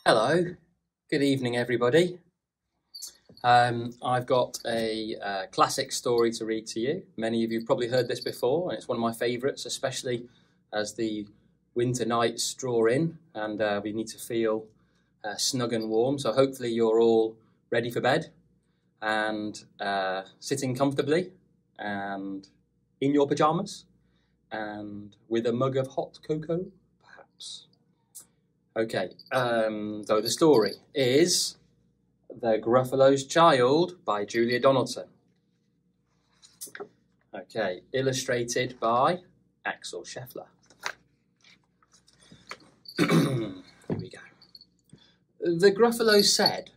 Hello, good evening everybody. I've got a classic story to read to you. Many of you have probably heard this before, and it's one of my favourites, especially as the winter nights draw in and we need to feel snug and warm. So hopefully you're all ready for bed and sitting comfortably and in your pyjamas and with a mug of hot cocoa, perhaps. Okay, so the story is The Gruffalo's Child by Julia Donaldson. Okay, illustrated by Axel Scheffler. Here we go. The Gruffalo said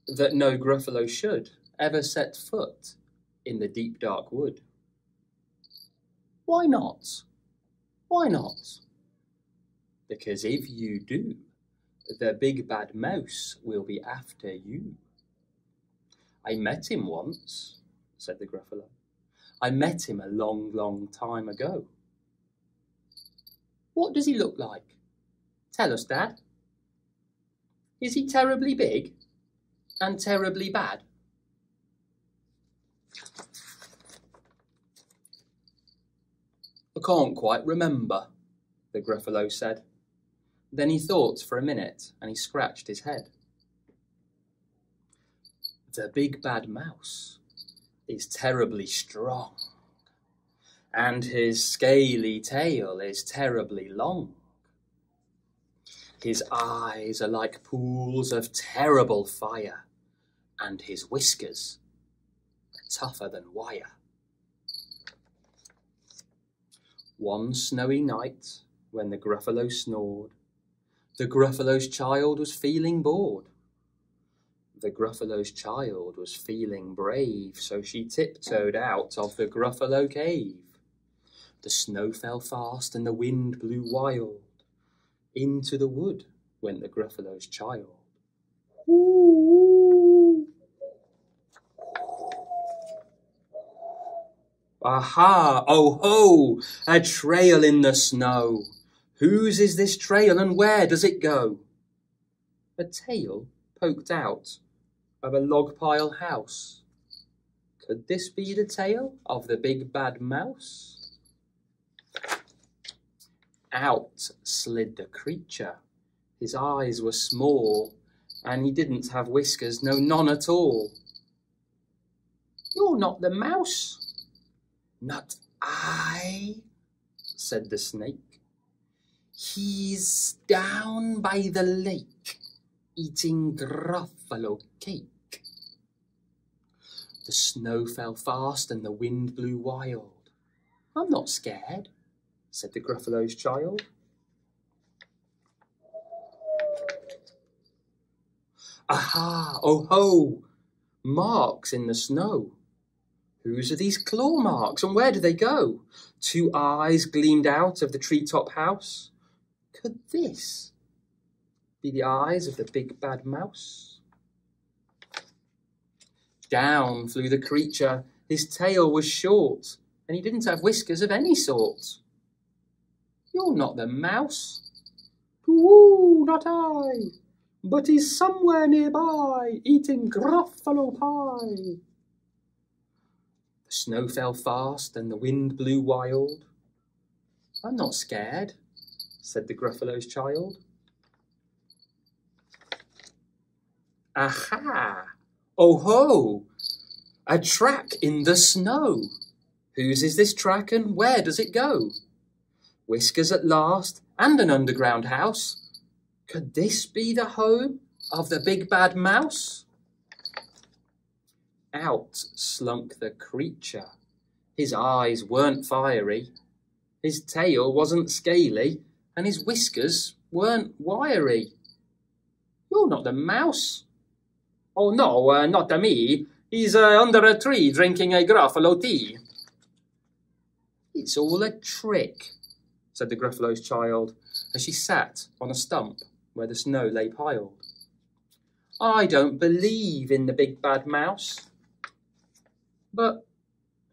that no Gruffalo should ever set foot in the deep dark wood. Why not? Why not? Because if you do, the big bad mouse will be after you. I met him once, said the Gruffalo. I met him a long, long time ago. What does he look like? Tell us, Dad. Is he terribly big and terribly bad? I can't quite remember, the Gruffalo said. Then he thought for a minute and he scratched his head. The big bad mouse is terribly strong, and his scaly tail is terribly long. His eyes are like pools of terrible fire, and his whiskers are tougher than wire. One snowy night, when the Gruffalo snored, the Gruffalo's child was feeling bored. The Gruffalo's child was feeling brave, so she tiptoed out of the Gruffalo cave. The snow fell fast and the wind blew wild. Into the wood went the Gruffalo's child. Ooh. Aha! Oh ho! A trail in the snow! Whose is this trail and where does it go? A tail poked out of a log pile house. Could this be the tail of the big bad mouse? Out slid the creature. His eyes were small, and he didn't have whiskers, no, none at all. You're not the mouse. Not I, said the snake. He's down by the lake, eating Gruffalo cake. The snow fell fast and the wind blew wild. I'm not scared, said the Gruffalo's child. Aha! Oh ho! Marks in the snow. Whose are these claw marks and where do they go? Two eyes gleamed out of the treetop house. Could this be the eyes of the big bad mouse? Down flew the creature. His tail was short, and he didn't have whiskers of any sort. You're not the mouse. Ooh, not I, but he's somewhere nearby, eating Gruffalo pie. The snow fell fast, and the wind blew wild. I'm not scared, said the Gruffalo's child. Aha! Oh ho! A track in the snow. Whose is this track and where does it go? Whiskers at last and an underground house. Could this be the home of the big bad mouse? Out slunk the creature. His eyes weren't fiery, his tail wasn't scaly, and his whiskers weren't wiry. You're not the mouse. Oh no, not me. He's under a tree drinking a Gruffalo tea. It's all a trick, said the Gruffalo's child, as she sat on a stump where the snow lay piled. I don't believe in the big bad mouse. But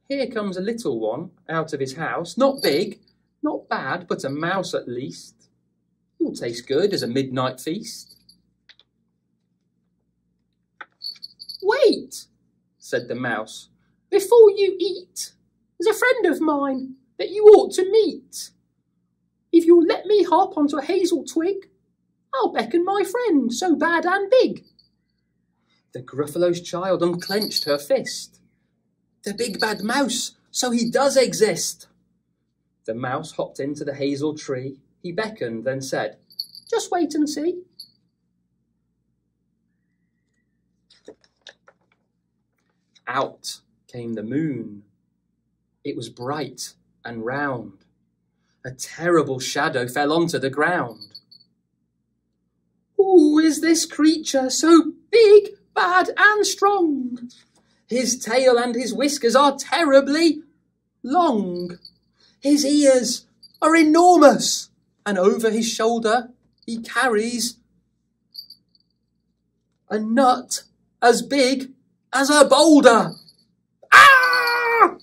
here comes a little one out of his house, not big, not bad, but a mouse at least. You'll taste good as a midnight feast. Wait, said the mouse, before you eat, there's a friend of mine that you ought to meet. If you'll let me hop onto a hazel twig, I'll beckon my friend so bad and big. The Gruffalo's child unclenched her fist. The big bad mouse, so he does exist. The mouse hopped into the hazel tree. He beckoned, then said, just wait and see. Out came the moon. It was bright and round. A terrible shadow fell onto the ground. Who is this creature so big, bad and strong? His tail and his whiskers are terribly long. His ears are enormous, and over his shoulder he carries a nut as big as a boulder. Ah!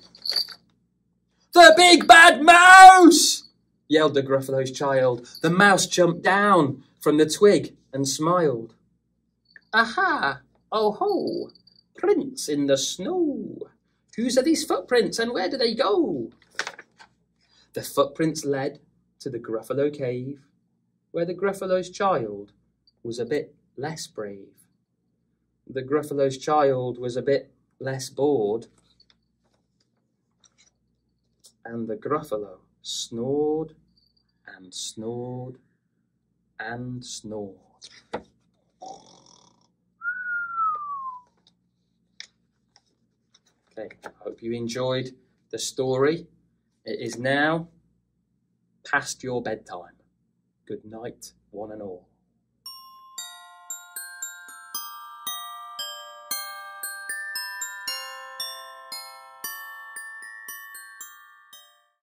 The big bad mouse! Yelled the Gruffalo's child. The mouse jumped down from the twig and smiled. Aha! Oh ho! Prints in the snow. Whose are these footprints and where do they go? The footprints led to the Gruffalo cave, where the Gruffalo's child was a bit less brave. The Gruffalo's child was a bit less bored, and the Gruffalo snored and snored and snored. Okay, I hope you enjoyed the story. It is now past your bedtime. Good night, one and all.